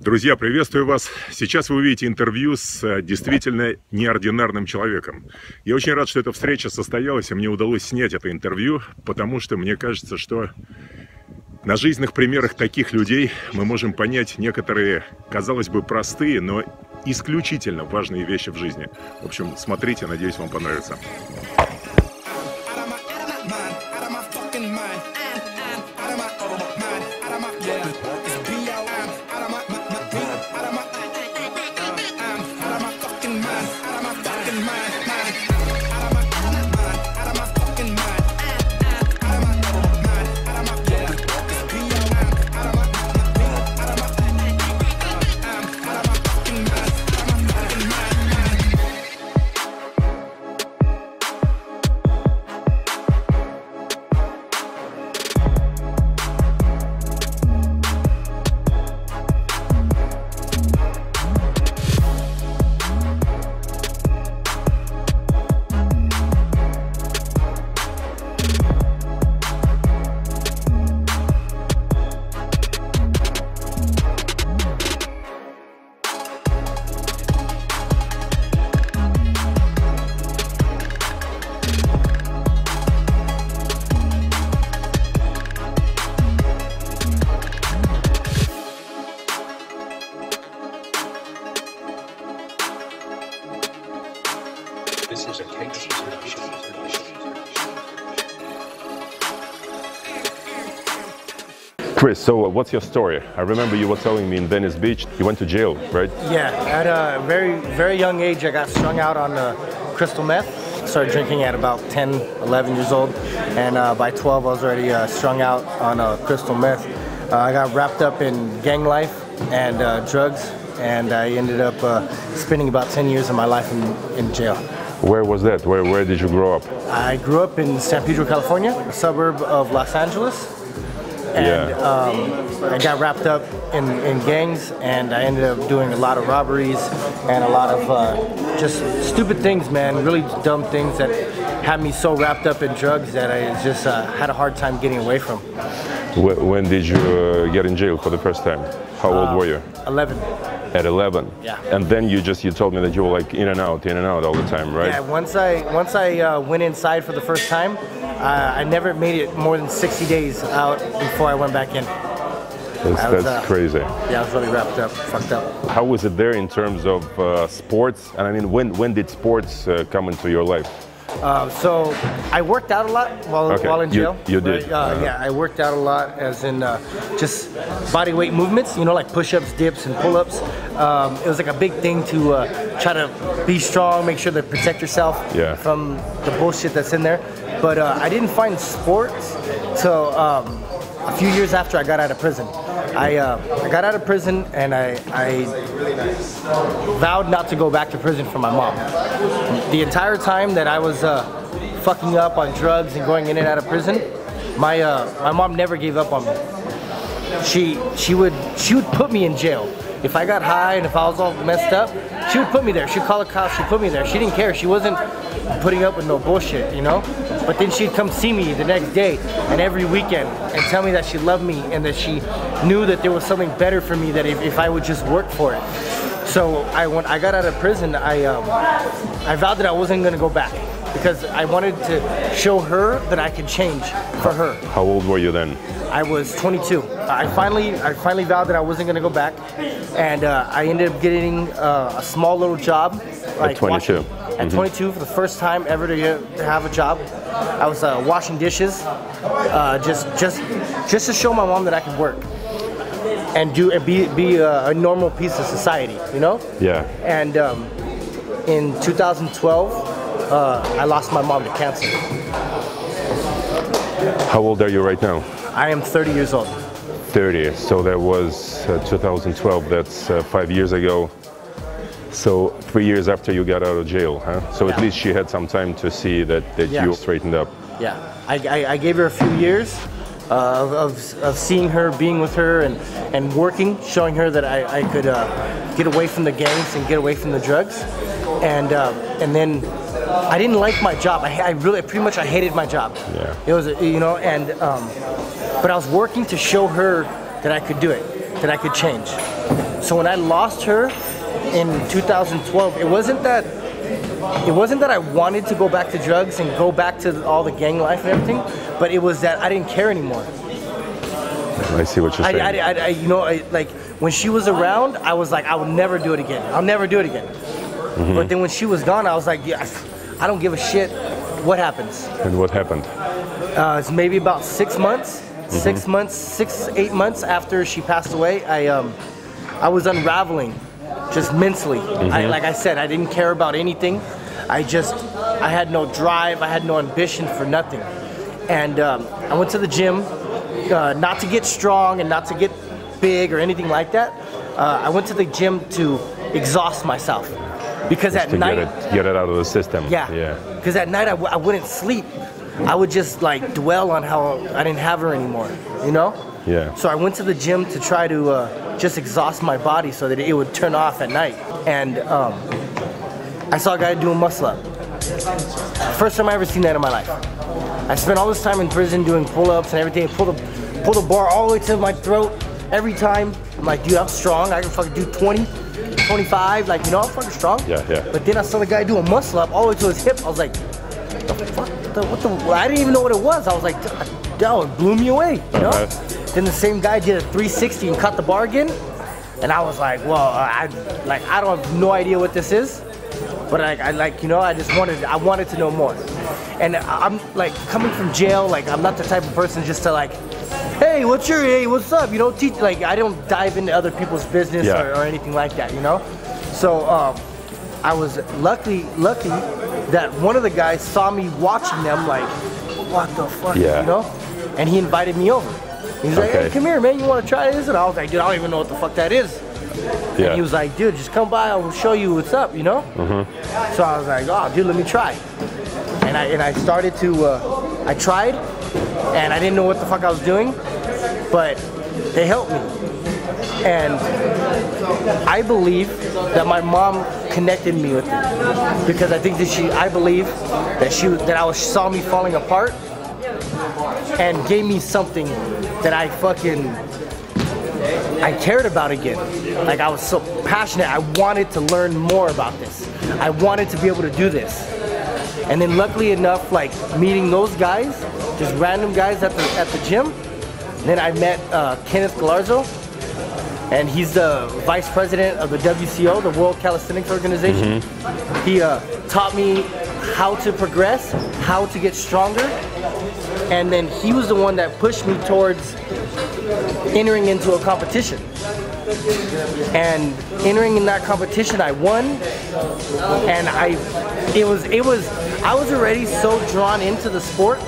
Друзья, приветствую вас. Сейчас вы увидите интервью с действительно неординарным человеком. Я очень рад, что эта встреча состоялась, и мне удалось снять это интервью, потому что мне кажется, что на жизненных примерах таких людей мы можем понять некоторые, казалось бы, простые, но исключительно важные вещи в жизни. В общем, смотрите, надеюсь, вам понравится. Chris, so what's your story? I remember you were telling me in Venice Beach, you went to jail, right? Yeah, at a very young age, I got strung out on crystal meth. Started drinking at about 10, 11 years old, and by 12 I was already strung out on crystal meth. I got wrapped up in gang life and drugs, and I ended up spending about 10 years of my life in jail. Where was that? Where did you grow up? I grew up in San Pedro, California, a suburb of Los Angeles. And I got wrapped up in gangs, and I ended up doing a lot of robberies and a lot of just stupid things, man, really dumb things that had me so wrapped up in drugs that I just had a hard time getting away from. When did you get in jail for the first time? How old were you? 11. At 11? Yeah. And then you told me that you were like in and out all the time, right? Yeah, once I went inside for the first time, I never made it more than 60 days out before I went back in. That's crazy. Yeah, I was really wrapped up, fucked up. How was it there in terms of sports? And I mean, when did sports come into your life? So I worked out a lot while in jail. You did? Yeah, I worked out a lot, as in just body weight movements, you know, like push-ups, dips, and pull-ups. It was like a big thing to try to be strong, make sure to protect yourself from the bullshit that's in there. But I didn't find sports till a few years after I got out of prison. I got out of prison, and I vowed not to go back to prison for my mom. The entire time that I was fucking up on drugs and going in and out of prison, my mom never gave up on me. She would put me in jail. If I got high and if I was all messed up, she would put me there. She'd call the cops, she'd put me there. She didn't care. She wasn't putting up with no bullshit, you know? But then she'd come see me the next day and every weekend and tell me that she loved me and that she knew that there was something better for me, that if I would just work for it. So when I got out of prison, I vowed that I wasn't gonna go back, because I wanted to show her that I could change for her. How old were you then? I was 22. I finally vowed that I wasn't gonna go back, and I ended up getting a small little job. Like at 22. At 22, for the first time ever to have a job, I was washing dishes, just to show my mom that I could work and be a normal piece of society, you know? Yeah. And in 2012, I lost my mom to cancer. How old are you right now? I am 30 years old. 30, so that was 2012, that's 5 years ago. So 3 years after you got out of jail, huh? So at least she had some time to see that you straightened up. Yeah, I gave her a few years of seeing her, being with her, and working, showing her that I could get away from the gangs and get away from the drugs. And then I didn't like my job. I pretty much hated my job. Yeah. It was, you know, and but I was working to show her that I could do it, that I could change. So when I lost her in 2012, it wasn't that I wanted to go back to drugs and go back to all the gang life and everything, but it was that I didn't care anymore. I see what you're saying. You know, like when she was around, I was like, I will never do it again. I'll never do it again. But then when she was gone, I was like, yeah, I don't give a shit what happens. And what happened? It's maybe about 6 months, 8 months after she passed away. I was unraveling, just mentally. Like I said, I didn't care about anything. I had no drive. I had no ambition for nothing. And I went to the gym, not to get strong and not to get big or anything like that. I went to the gym to exhaust myself. Because just at night, get it out of the system. Yeah. Because at night I wouldn't sleep. I would just like dwell on how I didn't have her anymore, you know? Yeah. So I went to the gym to try to just exhaust my body so that it would turn off at night. And I saw a guy doing muscle up. First time I ever seen that in my life. I spent all this time in prison doing pull-ups and everything. Pull the bar all the way to my throat every time. I'm like, dude, I'm strong. I can fucking do 20. 25, like, you know, I'm fucking strong. Yeah. But then I saw the guy do a muscle up all the way to his hip. I was like, the fuck? I didn't even know what it was. I was like, that blew me away, you know? Then the same guy did a 360 and cut the bar again. And I was like, well, I don't have no idea what this is. But you know, I wanted to know more. And I'm like, coming from jail, like, I'm not the type of person just to like, hey, what's up? You know, like, I don't dive into other people's business or anything like that, you know? So I was lucky that one of the guys saw me watching them like, what the fuck, you know? And he invited me over. He's like, hey, come here, man, you want to try this? And I was like, dude, I don't even know what the fuck that is. And he was like, dude, just come by, I'll show you what's up, you know? So I was like, oh, dude, let me try. And I started to, I tried, and I didn't know what the fuck I was doing, but they helped me. And I believe that my mom connected me with it, because I think that I believe that saw me falling apart and gave me something that I cared about again. Like, I was so passionate. I wanted to learn more about this. I wanted to be able to do this. And then luckily enough, like, meeting those guys, just random guys at the gym. Then I met Kenneth Galarzo, and he's the vice president of the WCO, the World Calisthenics Organization. He taught me how to progress, how to get stronger, and then he was the one that pushed me towards entering into a competition. And entering in that competition, I won, and I was already so drawn into the sport,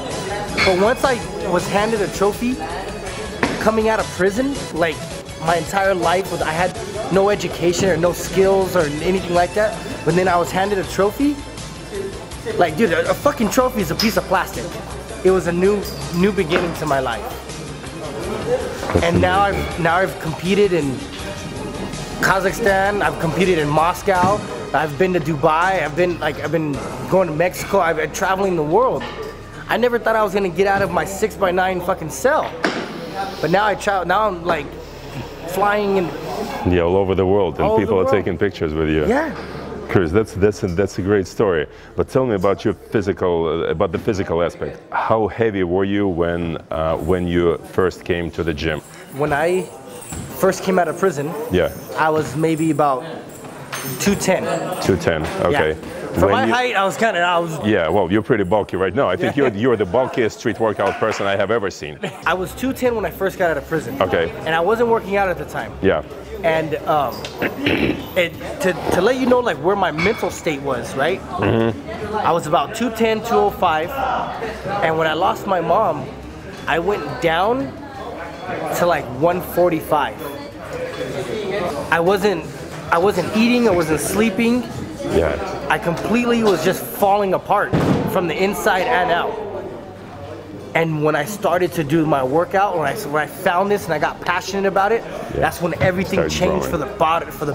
but once I was handed a trophy coming out of prison, like, my entire life I had no education or no skills or anything like that, but then I was handed a trophy. Like, dude, a fucking trophy is a piece of plastic. It was a new beginning to my life. And now I've competed in Kazakhstan, I've competed in Moscow, I've been to Dubai, I've been going to Mexico, I've been traveling the world. I never thought I was gonna get out of my 6x9 fucking cell. But now I'm like flying and all over the world, and people are taking pictures with you. Yeah. Chris, that's a great story. But tell me about the physical aspect. How heavy were you when you first came to the gym? When I first came out of prison, I was maybe about 210. 210. Okay. Yeah. For my height, I was yeah, well, you're pretty bulky right now. I think you're the bulkiest street workout person I have ever seen. I was 210 when I first got out of prison. Okay. And I wasn't working out at the time. Yeah. And to let you know, like, where my mental state was, right? I was about 210, 205, and when I lost my mom, I went down to like 145. I wasn't eating, I wasn't sleeping. Yeah. I completely was just falling apart from the inside and out. And when I started to do my workout, when I found this and I got passionate about it, that's when everything changed for the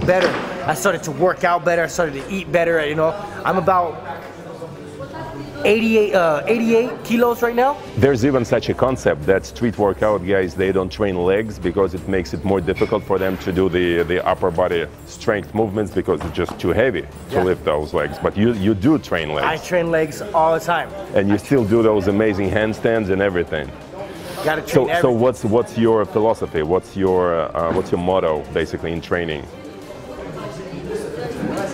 better. I started to work out better. I started to eat better. You know, I'm about 88 kilos right now. There's even such a concept that street workout guys, they don't train legs because it makes it more difficult for them to do the upper body strength movements because it's just too heavy to lift those legs. But you do train legs. I train legs all the time. And you still do those amazing handstands and everything. Gotta train so what's your philosophy? What's your motto basically in training?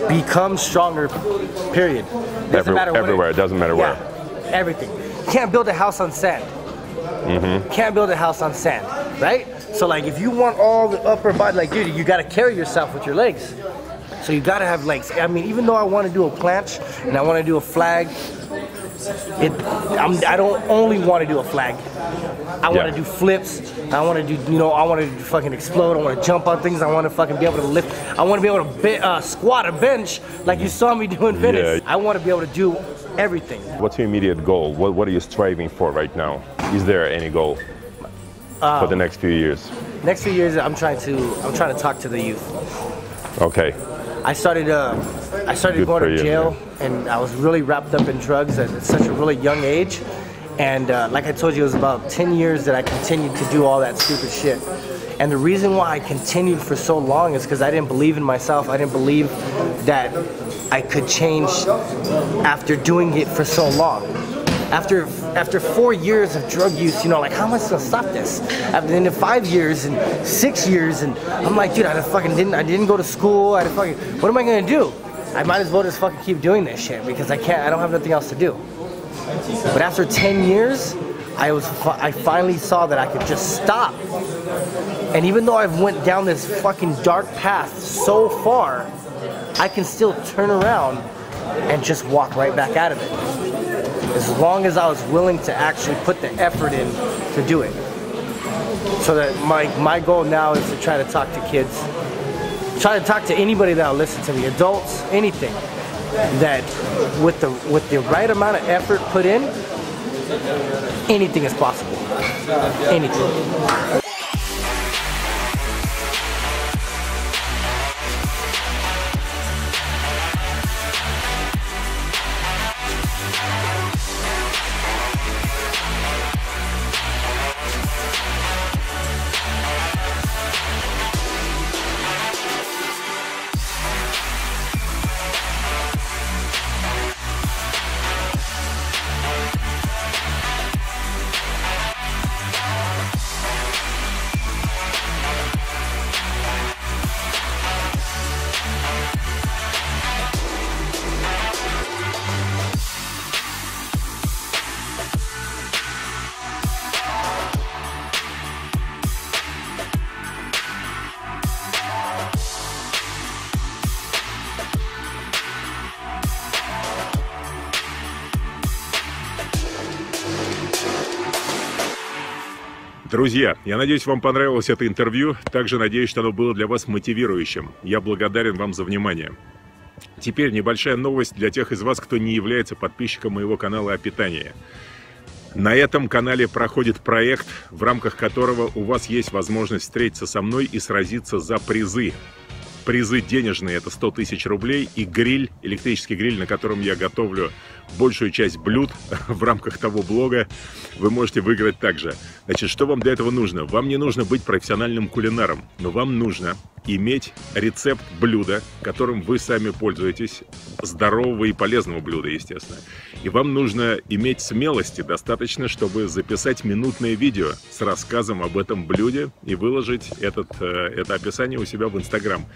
Become stronger, period. Doesn't matter everywhere, it doesn't matter where. Everything. You can't build a house on sand. Can't build a house on sand, right? So like if you want all the upper body, like dude, you gotta carry yourself with your legs. So you gotta have legs. I mean, even though I want to do a planche and I want to do a flag, I don't only want to do a flag. I want to do flips. I want to do, I want to fucking explode. I want to jump on things. I want to fucking be able to lift. I want to be able to squat a bench like you saw me do in Venice. I want to be able to do everything. What's your immediate goal? What are you striving for right now? Is there any goal for the next few years? Next few years, I'm trying to talk to the youth. Okay. I started going to jail, and I was really wrapped up in drugs at such a really young age. And like I told you, it was about 10 years that I continued to do all that stupid shit. And the reason why I continued for so long is because I didn't believe in myself. I didn't believe that I could change after doing it for so long. After 4 years of drug use, like how am I supposed to stop this? After into 5 years and 6 years, and I'm like, dude, I didn't go to school. What am I gonna do? I might as well just fucking keep doing this shit because I don't have nothing else to do. But after 10 years, I finally saw that I could just stop. And even though I've went down this fucking dark path so far, I can still turn around and just walk right back out of it. As long as I was willing to actually put the effort in to do it. So that my goal now is to try to talk to kids, try to talk to anybody that'll listen to me, adults, anything, that with the right amount of effort put in, anything is possible. Anything. Друзья, я надеюсь, вам понравилось это интервью. Также надеюсь, что оно было для вас мотивирующим. Я благодарен вам за внимание. Теперь небольшая новость для тех из вас, кто не является подписчиком моего канала о питании. На этом канале проходит проект, в рамках которого у вас есть возможность встретиться со мной и сразиться за призы. Призы денежные — это 100 тысяч рублей, и гриль, электрический гриль, на котором я готовлю большую часть блюд в рамках того блога, вы можете выиграть также. Значит, что вам для этого нужно? Вам не нужно быть профессиональным кулинаром, но вам нужно иметь рецепт блюда, которым вы сами пользуетесь, здорового и полезного блюда, естественно. И вам нужно иметь смелости достаточно, чтобы записать минутное видео с рассказом об этом блюде и выложить это описание у себя в Инстаграм.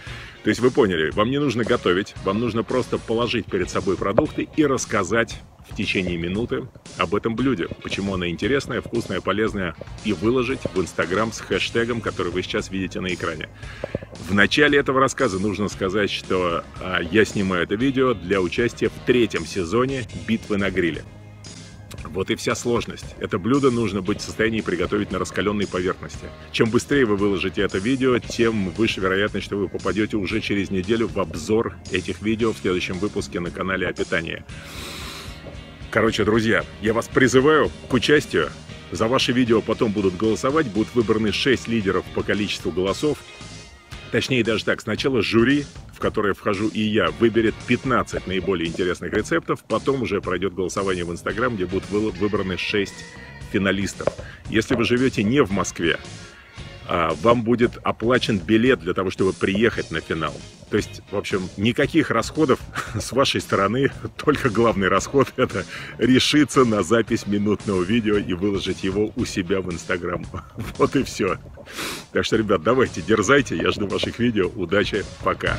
То есть вы поняли, вам не нужно готовить, вам нужно просто положить перед собой продукты и рассказать в течение минуты об этом блюде, почему оно интересное, вкусное, полезное, и выложить в Инстаграм с хэштегом, который вы сейчас видите на экране. В начале этого рассказа нужно сказать, что я снимаю это видео для участия в 3-м сезоне «Битвы на гриле». Вот и вся сложность. Это блюдо нужно быть в состоянии приготовить на раскаленной поверхности. Чем быстрее вы выложите это видео, тем выше вероятность, что вы попадете уже через неделю в обзор этих видео в следующем выпуске на канале о питании. Короче, друзья, я вас призываю к участию. За ваши видео потом будут голосовать, будут выбраны 6 лидеров по количеству голосов. Точнее даже так, сначала жюри, в которое вхожу и я, выберет 15 наиболее интересных рецептов. Потом уже пройдет голосование в Инстаграм, где будут выбраны 6 финалистов. Если вы живете не в Москве, вам будет оплачен билет для того, чтобы приехать на финал. То есть, в общем, никаких расходов с вашей стороны, только главный расход — это решиться на запись минутного видео и выложить его у себя в Инстаграм. Вот и все. Так что, ребят, давайте, дерзайте, я жду ваших видео. Удачи, пока!